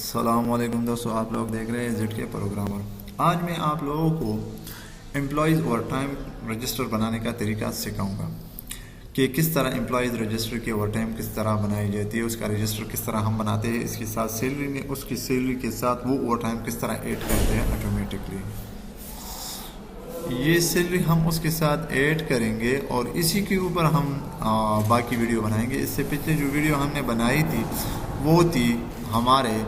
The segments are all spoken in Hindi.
अस्सलामुअलैकुम दोस्तों, आप लोग देख रहे हैं जेड के प्रोग्रामर। आज मैं आप लोगों को एम्प्लॉयज़ ओवर टाइम रजिस्टर बनाने का तरीका सिखाऊंगा कि किस तरह एम्प्लॉयज़ रजिस्टर की ओवर टाइम किस तरह बनाई जाती है, उसका रजिस्टर किस तरह हम बनाते हैं, इसके साथ सैलरी में उसकी सैलरी के साथ वो ओवर टाइम किस तरह ऐड करते हैं ऑटोमेटिकली। ये सैलरी हम उसके साथ ऐड करेंगे और इसी के ऊपर हम बाकी वीडियो बनाएंगे। इससे पिछले जो वीडियो हमने बनाई थी वो थी हमारे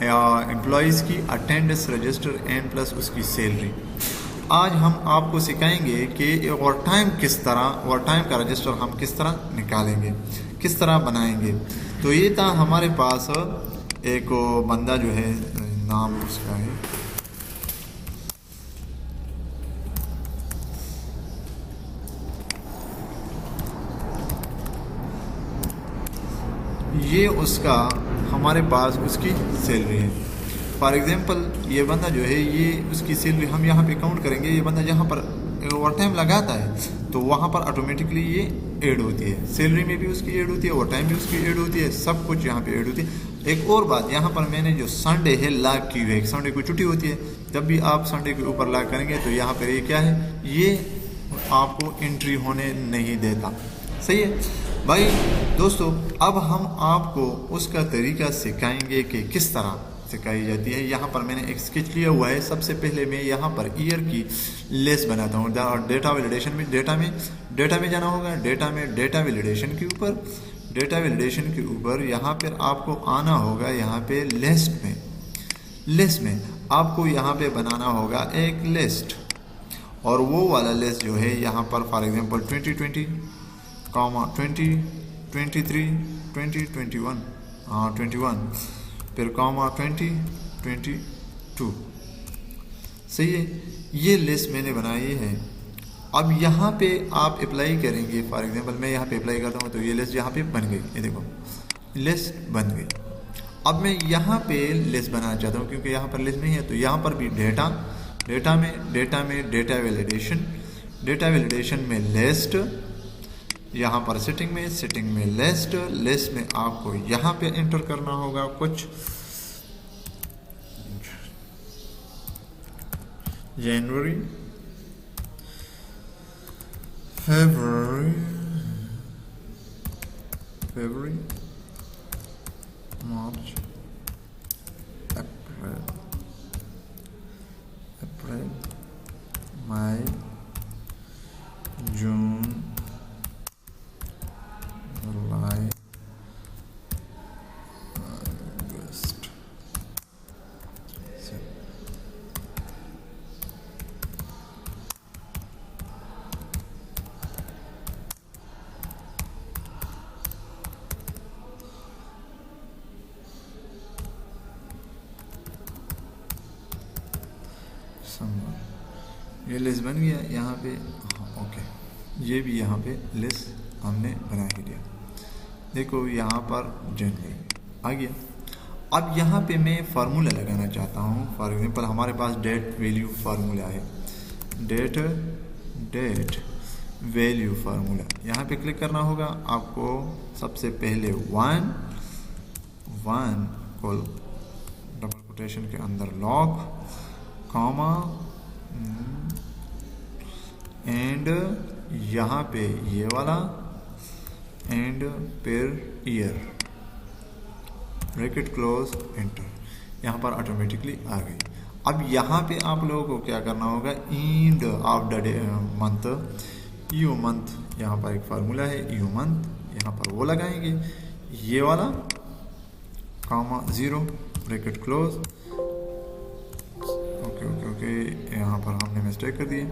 एम्प्लॉयज़ की अटेंडेंस रजिस्टर एंड प्लस उसकी सैलरी। आज हम आपको सिखाएंगे कि ओवर टाइम का रजिस्टर हम किस तरह निकालेंगे, किस तरह बनाएंगे। तो ये था हमारे पास एक बंदा जो है, नाम उसका है ये, उसका हमारे पास उसकी सैलरी है। फॉर एग्जांपल ये बंदा जो है, ये उसकी सैलरी हम यहाँ पे काउंट करेंगे। ये बंदा जहाँ पर ओवर टाइम लगाता है तो वहाँ पर ऑटोमेटिकली ये ऐड होती है, सैलरी में भी उसकी ऐड होती है, ओवर टाइम भी उसकी ऐड होती है, सब कुछ यहाँ पे ऐड होती है। एक और बात, यहाँ पर मैंने जो संडे है लॉक की है, संडे को छुट्टी होती है, जब भी आप संडे के ऊपर लॉक करेंगे तो यहाँ पर ये क्या है, ये आपको एंट्री होने नहीं देता। सही है भाई दोस्तों। अब हम आपको उसका तरीका सिखाएंगे कि किस तरह सिखाई जाती है। यहाँ पर मैंने एक स्केच लिया हुआ है। सबसे पहले मैं यहाँ पर ईयर की लेस बनाता हूँ और डेटा वैलिडेशन में डेटा में जाना होगा। डेटा वैलिडेशन के ऊपर यहाँ पर आपको आना होगा। यहाँ पे लिस्ट में आपको यहाँ पे बनाना होगा एक लिस्ट, और वो वाला लिस्ट जो है यहाँ पर फॉर एग्जांपल 2020, 2023, 2021, 21, फिर 2022। सही है, ये लिस्ट मैंने बनाई है। अब यहाँ पे आप अप्लाई करेंगे। फॉर एग्जांपल मैं यहाँ पे अप्लाई करता हूँ तो ये लिस्ट यहाँ पे बन गई। ये देखो लिस्ट बन गई। अब मैं यहाँ पे लिस्ट बनाना चाहता हूँ क्योंकि यहाँ पर लिस्ट नहीं है, तो यहाँ पर भी डेटा में डेटा वैलिडेशन में लिस्ट, यहाँ पर सेटिंग में लिस्ट में आपको यहाँ पे एंटर करना होगा कुछ जनवरी, फरवरी, मार्च, अप्रैल, मई, जून, जुलाई, अगस्त। ये लिस्ट बन गया यहाँ पे। हाँ ओके, ये भी यहाँ पे लिस्ट हमने बना के दिया। देखो यहाँ पर जनवरी आ गया। अब यहाँ पे मैं फार्मूला लगाना चाहता हूँ। फॉर एग्जांपल हमारे पास डेट वैल्यू फार्मूला है, डेट वैल्यू फार्मूला। यहाँ पे क्लिक करना होगा आपको। सबसे पहले वन को डबल कोटेशन के अंदर लॉग, कॉमा, एंड यहाँ पे ये वाला, एंड फिर ईयर, ब्रैकेट क्लोज, एंटर। यहाँ पर ऑटोमेटिकली आ गई। अब यहाँ पे आप लोगों को क्या करना होगा, end of the month, you month, यहाँ पर एक फार्मूला है यू मंथ, यहाँ पर वो लगाएंगे, ये वाला, कॉमा 0, ब्रैकेट क्लोज, ओके। यहाँ पर हमने मिस्टेक कर दी,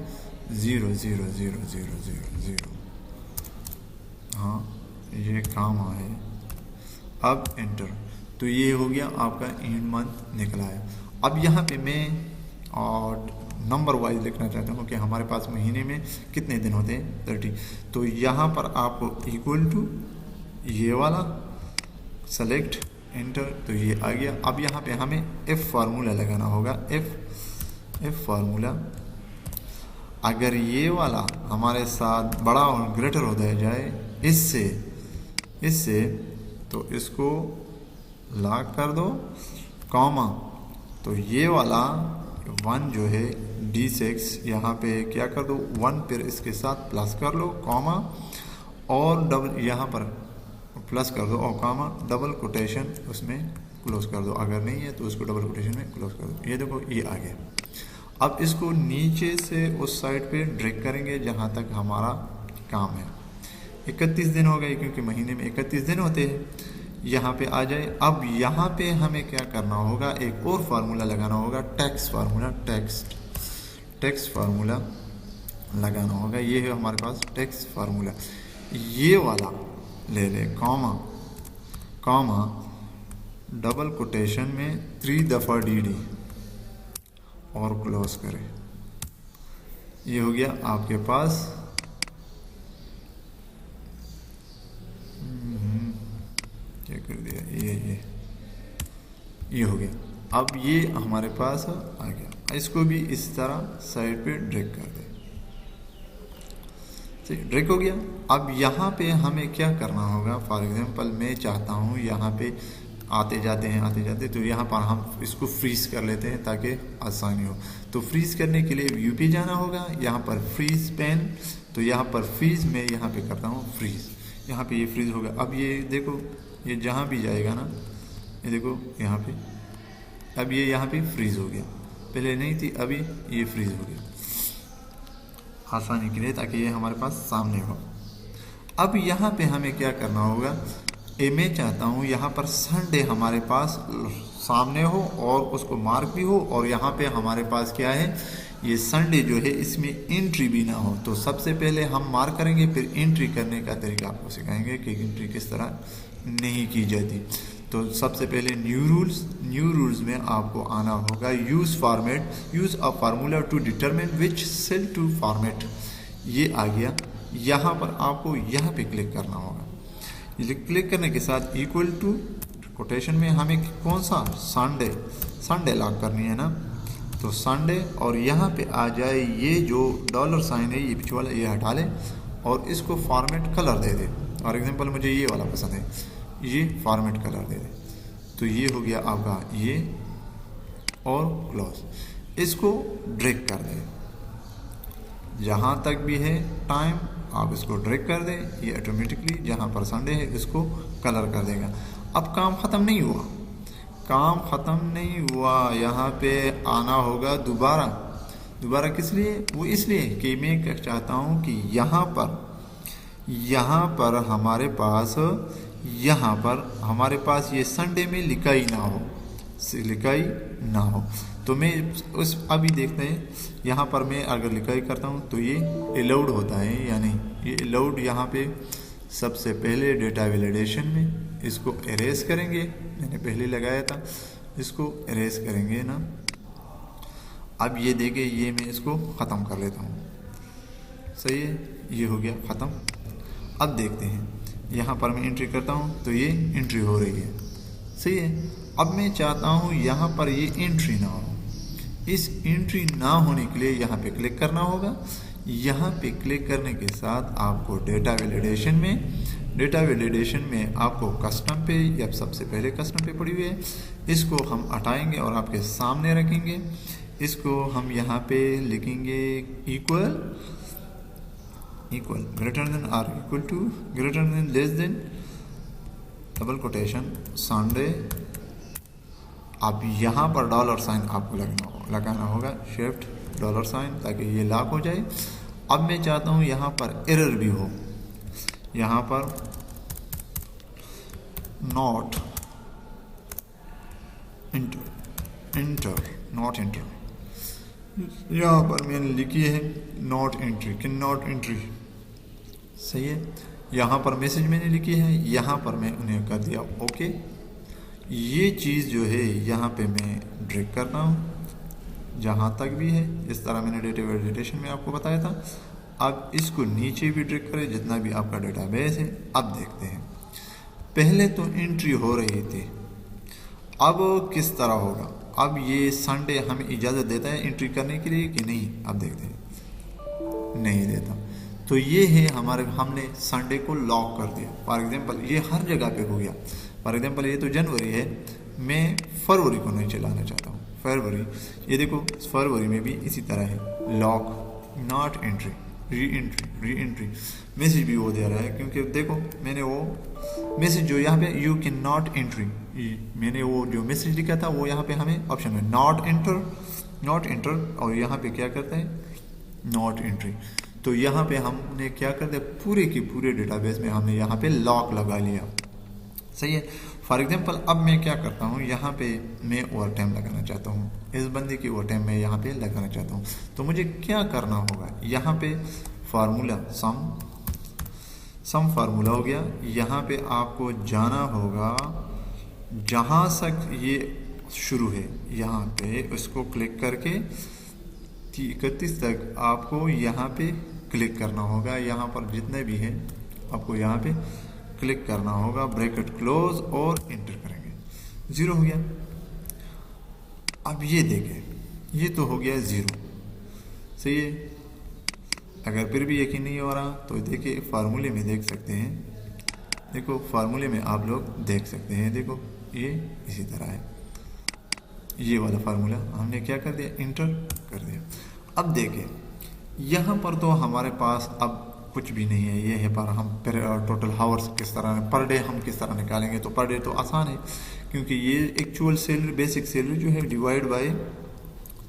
0 0 0 0 0 0। हाँ ये कामा है। अब एंटर, तो ये हो गया आपका एंड मंथ निकला है। अब यहाँ पे मैं और नंबर वाइज लिखना चाहता हूँ कि हमारे पास महीने में कितने दिन होते हैं, 30। तो यहाँ पर आपको इक्वल टू ये वाला सेलेक्ट, एंटर, तो ये आ गया। अब यहाँ पे हमें एफ फार्मूला लगाना होगा। एफ फार्मूला, अगर ये वाला हमारे साथ बड़ा और ग्रेटर हो जाए इससे, तो इसको लॉक कर दो, कॉमा, तो ये वाला 1 जो है D6 यहाँ पे क्या कर दो 1 फिर इसके साथ प्लस कर लो कॉमा और डबल यहाँ पर प्लस कर दो और कॉमा डबल कोटेशन उसमें क्लोज कर दो, अगर नहीं है तो उसको डबल कोटेशन में क्लोज कर दो। ये देखो ये आ गया। अब इसको नीचे से उस साइड पे ड्रैग करेंगे जहाँ तक हमारा काम है। 31 दिन हो गए क्योंकि महीने में 31 दिन होते हैं। यहाँ पे आ जाए। अब यहाँ पे हमें क्या करना होगा, एक और फार्मूला लगाना होगा, टैक्स फार्मूला, टैक्स फार्मूला लगाना होगा। ये है हमारे पास टैक्स फार्मूला। ये वाला ले ले कॉमा डबल कोटेशन में 3 दफ़ा DD और क्लोज करें। ये हो गया आपके पास क्या कर दिया, ये हो गया। अब ये हमारे पास आ गया। इसको भी इस तरह साइड पे ड्रैग कर दे। ठीक, ड्रैग हो गया। अब यहाँ पे हमें क्या करना होगा, फॉर एग्जांपल मैं चाहता हूँ यहाँ पे आते जाते तो यहाँ पर हम इसको फ्रीज कर लेते हैं ताकि आसानी हो। तो फ्रीज करने के लिए व्यू पे जाना होगा, यहाँ पर फ्रीज पेन, तो यहाँ पर फ्रीज में यहाँ पे करता हूँ फ्रीज, यहाँ पे ये फ्रीज होगा। अब ये देखो ये जहाँ भी जाएगा ना, ये देखो यहाँ पे, अब ये यहाँ पे फ्रीज हो गया, पहले नहीं थी अभी ये फ्रीज हो गया आसानी के लिए, ताकि ये हमारे पास सामने हो। अब यहाँ पे हमें क्या करना होगा, मैं चाहता हूँ यहाँ पर संडे हमारे पास सामने हो और उसको मार्क भी हो, और यहाँ पे हमारे पास क्या है, ये संडे जो है इसमें एंट्री भी ना हो। तो सबसे पहले हम मार्क करेंगे, फिर एंट्री करने का तरीका आपको सिखाएंगे कि एंट्री किस तरह नहीं की जाती। तो सबसे पहले न्यू रूल्स में आपको आना होगा, use a formula to determine which cell to format. ये आ गया। यहाँ पर आपको यहाँ पे क्लिक करना होगा। क्लिक करने के साथ इक्वल टू कोटेशन में हमें कौन सा संडे लॉक करनी है ना, तो संडे, और यहाँ पे आ जाए ये जो डॉलर साइन है ये पीछे वाला ये हटा ले और इसको format colour they they. For example मुझे ये वाला पसंद है, ये फॉर्मेट कलर दे दे। तो ये हो गया आपका ये और क्लोज। इसको ड्रैग कर दे जहाँ तक भी है टाइम, आप इसको ड्रैग कर दें, ये ऑटोमेटिकली जहाँ पर संडे है इसको कलर कर देगा। अब काम ख़त्म नहीं हुआ, यहाँ पे आना होगा दोबारा किस लिए, वो इसलिए कि मैं क्या चाहता हूँ कि यहाँ पर हमारे पास ये संडे में लिखाई ना हो। तो मैं उस अभी देखते हैं, यहाँ पर मैं अगर लिखाई करता हूँ तो ये अलाउड होता है या नहीं। ये अलाउड यहाँ पे सबसे पहले डेटा वैलिडेशन में इसको एरेज करेंगे, मैंने पहले लगाया था, इसको एरेज करेंगे ना। अब ये देखिए, ये मैं इसको ख़त्म कर लेता हूँ, सही है, ये हो गया ख़त्म। अब देखते हैं, यहाँ पर मैं एंट्री करता हूँ तो ये एंट्री हो रही है, सही है। अब मैं चाहता हूँ यहाँ पर ये एंट्री ना हो। इस एंट्री ना होने के लिए यहाँ पे क्लिक करना होगा। यहाँ पे क्लिक करने के साथ आपको डेटा वैलिडेशन में आपको कस्टम पे, या सबसे पहले कस्टम पे पड़ी हुई है, इसको हम हटाएंगे और आपके सामने रखेंगे। इसको हम यहाँ पे लिखेंगे equal greater than or equal to greater than less than double quotation Sunday. अब यहाँ पर डॉलर साइन आपको लगाना होगा, शिफ्ट डॉलर साइन, ताकि ये लॉक हो जाए। अब मैं चाहता हूँ यहाँ पर एरर भी हो, यहाँ पर नॉट एंटर, यहाँ पर मैंने लिखी है नॉट एंट्री, सही है। यहाँ पर मैसेज मैंने लिखी है, यहाँ पर मैं उन्हें कर दिया ओके। ये चीज़ जो है यहाँ पे मैं ड्रैग करना हूँ जहाँ तक भी है, इस तरह मैंने डेटा वैलिडेशन में आपको बताया था। अब इसको नीचे भी ड्रैग करें जितना भी आपका डेटाबेस है। अब देखते हैं, पहले तो एंट्री हो रही थी, अब किस तरह होगा। अब ये संडे हमें इजाज़त देता है एंट्री करने के लिए कि नहीं, अब देखते हैं, नहीं देता। तो ये है हमारे, हमने संडे को लॉक कर दिया। फॉर एग्जांपल ये हर जगह पे हो गया। फॉर एग्जांपल ये तो जनवरी है, मैं फरवरी को नहीं चलाना चाहता हूँ। फरवरी, ये देखो फरवरी में भी इसी तरह है, lock, not entry, re entry. Message भी वो दे रहा है, क्योंकि देखो मैंने वो मैसेज जो यहाँ पे यू कैन नॉट एंट्री, मैंने वो जो मैसेज लिखा था वो यहाँ पे हमें ऑप्शन में नॉट एंटर, और यहाँ पे क्या करते हैं, नॉट एंट्री। तो यहाँ पे हमने क्या कर दिया, पूरे के पूरे डेटाबेस में हमने यहाँ पे लॉक लगा लिया। सही है। फॉर एग्जांपल अब मैं क्या करता हूँ, यहाँ पे मैं ओवर टाइम लगाना चाहता हूँ, इस बंदे की ओवर टाइम मैं यहाँ पे लगाना चाहता हूँ। तो मुझे क्या करना होगा, यहाँ पे फार्मूला सम फार्मूला हो गया। यहाँ पे आपको जाना होगा जहाँ तक ये शुरू है, यहाँ पे उसको क्लिक करके 31 तक आपको यहाँ पे क्लिक करना होगा। यहाँ पर जितने भी हैं आपको यहाँ पे क्लिक करना होगा, ब्रैकेट क्लोज और इंटर करेंगे, 0 हो गया। अब ये देखें, ये तो हो गया 0। सही है। अगर फिर भी यकीन नहीं हो रहा तो देखिए फार्मूले में देख सकते हैं, देखो फार्मूले में आप लोग देख सकते हैं, देखो ये इसी तरह है, ये वाला फार्मूला हमने क्या कर दिया, इंटर कर दिया। अब देखें यहाँ पर तो हमारे पास अब कुछ भी नहीं है, ये है पर हम टोटल हावर्स किस तरह, पर डे हम किस तरह निकालेंगे। तो पर डे तो आसान है, क्योंकि ये एक्चुअल सैलरी, बेसिक सैलरी जो है डिवाइड बाय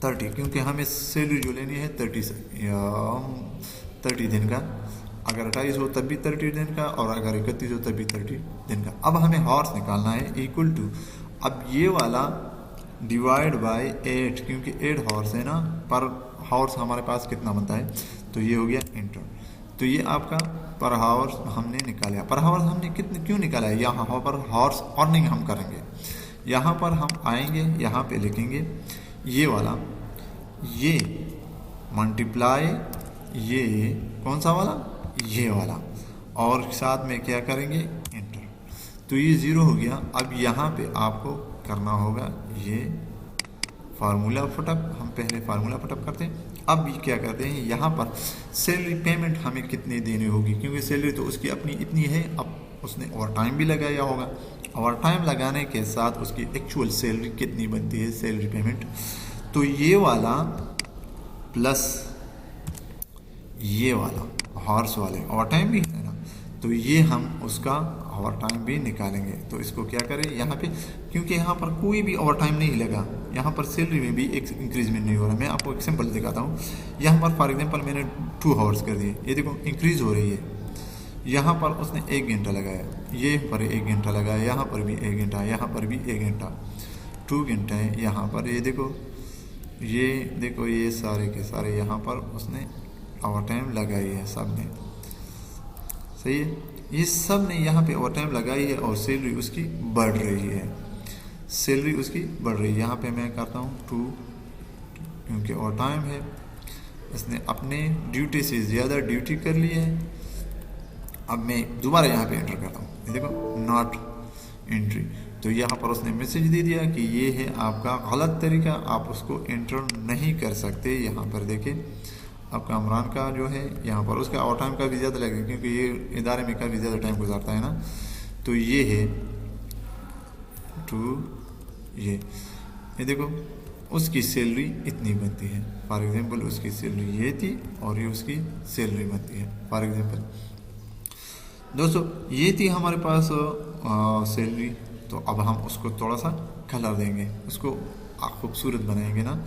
30, क्योंकि हमें सैलरी जो लेनी है 30 दिन का। अगर 28 हो तब भी 30 दिन का, और अगर 31 हो तब भी 30 दिन का। अब हमें हॉर्स निकालना है, इक्वल टू, अब ये वाला डिवाइड बाय 8, क्योंकि 8 हॉर्स है ना, पर हॉर्स हमारे पास कितना बनता है, तो ये हो गया इंटर। तो ये आपका पर हावर्स हमने निकाला। पर हावर्स हमने कितने क्यों निकाला है, यहाँ पर हॉर्स अर्निंग हम करेंगे। यहाँ पर हम आएंगे, यहाँ पे लिखेंगे ये वाला, ये मल्टीप्लाई, ये कौन सा वाला, ये वाला, और साथ में क्या करेंगे, इंटर। तो ये 0 हो गया। अब यहाँ पे आपको करना होगा ये फार्मूला फुटअप, हम पहले फार्मूला फुटअप करते हैं। अब ये क्या करते हैं, यहाँ पर सैलरी पेमेंट हमें कितनी देनी होगी, क्योंकि सैलरी तो उसकी अपनी इतनी है। अब उसने ओवर टाइम भी लगाया होगा, ओवर टाइम लगाने के साथ उसकी एक्चुअल सैलरी कितनी बनती है, सैलरी पेमेंट। तो ये वाला प्लस ये वाला हॉर्स वाले ओवर टाइम भी है ना, तो ये हम उसका ओवर टाइम भी निकालेंगे। तो इसको क्या करें, यहाँ पे, क्योंकि यहाँ पर कोई भी ओवर टाइम नहीं लगा, यहाँ पर सैलरी में भी एक इंक्रीजमेंट नहीं हो रहा। मैं आपको एग्जांपल दिखाता हूँ। यहाँ पर फॉर एग्जांपल मैंने 2 आवर्स कर दिए, ये देखो इंक्रीज हो रही है। यहाँ पर उसने 1 घंटा लगाया, ये पर 1 घंटा लगाया, यहाँ पर भी 1 घंटा, यहाँ पर भी 1 घंटा, 2 घंटे हैं यहाँ पर। ये देखो ये सारे के सारे यहाँ पर उसने ओवर टाइम लगाई है सब ने। सही है। ये सब ने यहाँ पे ओवर टाइम लगाई है और सैलरी उसकी बढ़ रही है, सैलरी उसकी बढ़ रही है। यहाँ पे मैं करता हूँ 2, क्योंकि ओवर टाइम है, इसने अपने ड्यूटी से ज़्यादा ड्यूटी कर ली है। अब मैं दोबारा यहाँ पे एंटर करता हूँ, ये देखो नॉट एंट्री। तो यहाँ पर उसने मैसेज दे दिया कि ये है आपका गलत तरीका, आप उसको एंटर नहीं कर सकते। यहाँ पर देखिए आपका इमरान का जो है, यहाँ पर उसका ओवर टाइम का भी ज़्यादा लगेगा, क्योंकि ये इदारे में काफ़ी ज़्यादा टाइम गुजारता है ना। तो ये है 2, ये देखो उसकी सैलरी इतनी बनती है। फॉर एग्जांपल उसकी सैलरी ये थी और ये उसकी सैलरी बनती है। फॉर एग्जांपल दोस्तों ये थी हमारे पास सैलरी। तो अब हम उसको थोड़ा सा कलर देंगे, उसको खूबसूरत बनाएंगे ना।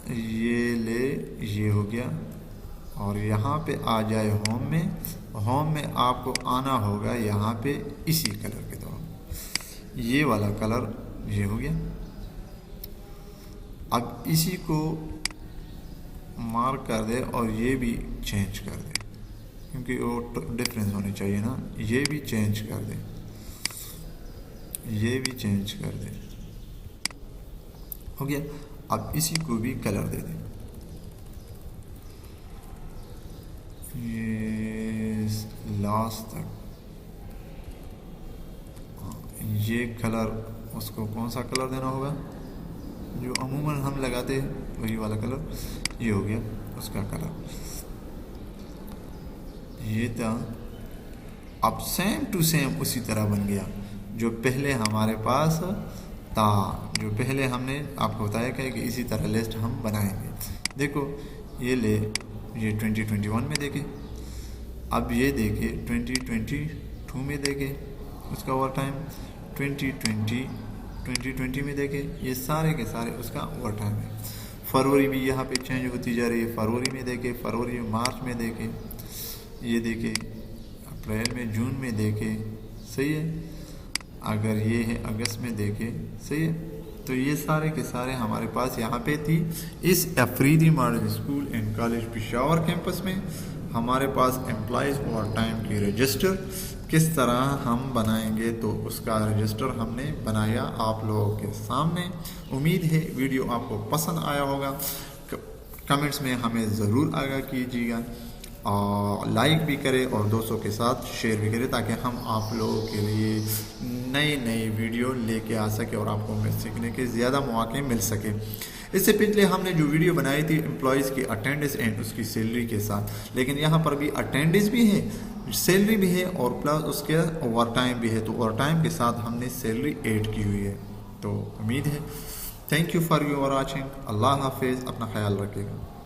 ये हो गया, और यहाँ पे आ जाए होम में आपको आना होगा यहाँ पे इसी कलर के दौरान, ये वाला कलर ये हो गया। अब इसी को मार्क कर दे और ये भी चेंज कर दे, क्योंकि वो डिफरेंस होनी चाहिए ना। ये भी चेंज कर दे, ये भी चेंज कर दे, हो गया। अब इसी को भी कलर दे दें, ये लास्ट तक। ये कलर उसको कौन सा कलर देना होगा, जो अमूमन हम लगाते हैं वही वाला कलर। ये हो गया उसका कलर। ये था, अब सेम टू सेम उसी तरह बन गया जो पहले हमारे पास था, जो पहले हमने आपको बताया कि इसी तरह लिस्ट हम बनाएंगे। देखो ये ले, ये 2021 में देखे, अब ये देखे 2022 में देखे उसका ओवर टाइम, 2020 में देखे, ये सारे के सारे उसका ओवर टाइम है। फरवरी भी यहाँ पे चेंज होती जा रही है, फरवरी में देखे, फरवरी में मार्च में देखे, ये देखे अप्रैल में, जून में देखे, सही है। अगर ये है अगस्त में देखे, सही है। तो ये सारे के सारे हमारे पास यहाँ पे थी इस Afridi model school and college Peshawar campus में। हमारे पास एम्प्लॉयज़ ओवर टाइम की रजिस्टर किस तरह हम बनाएंगे, तो उसका रजिस्टर हमने बनाया आप लोगों के सामने। उम्मीद है वीडियो आपको पसंद आया होगा। कमेंट्स में हमें ज़रूर आगाह कीजिएगा और लाइक भी करें और दोस्तों के साथ शेयर भी करें, ताकि हम आप लोगों के लिए नई नई वीडियो लेके आ सके और आपको सीखने के ज़्यादा मौके मिल सके। इससे पहले हमने जो वीडियो बनाई थी एम्प्लॉयज़ की अटेंडेंस एंड उसकी सैलरी के साथ, लेकिन यहाँ पर भी अटेंडेंस भी है, सैलरी भी है और प्लस उसके ओवर टाइम भी है। तो ओवर टाइम के साथ हमने सैलरी ऐड की हुई है। तो उम्मीद है, thank you for your watching. अल्लाह हाफिज़, अपना ख्याल रखिएगा।